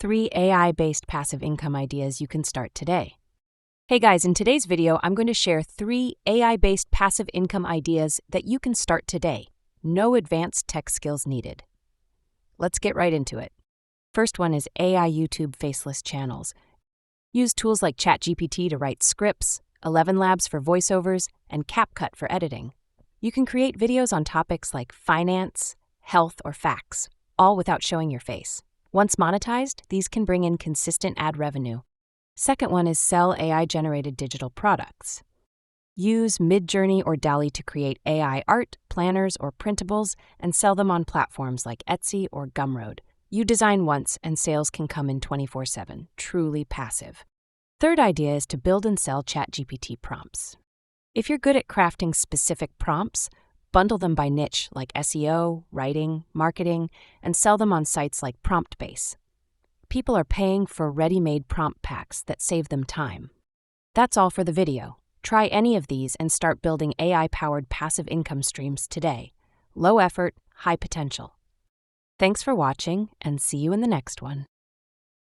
3 AI-based passive income ideas you can start today. Hey guys, in today's video, I'm going to share 3 AI-based passive income ideas that you can start today. No advanced tech skills needed. Let's get right into it. First one is AI YouTube faceless channels. Use tools like ChatGPT to write scripts, 11 Labs for voiceovers, and CapCut for editing. You can create videos on topics like finance, health, or facts, all without showing your face. Once monetized, these can bring in consistent ad revenue. Second one is sell AI-generated digital products. Use Midjourney or DALL-E to create AI art, planners, or printables and sell them on platforms like Etsy or Gumroad. You design once and sales can come in 24/7, truly passive. Third idea is to build and sell ChatGPT prompts. If you're good at crafting specific prompts, bundle them by niche like SEO, writing, marketing, and sell them on sites like PromptBase. People are paying for ready-made prompt packs that save them time. That's all for the video. Try any of these and start building AI-powered passive income streams today. Low effort, high potential. Thanks for watching, and see you in the next one.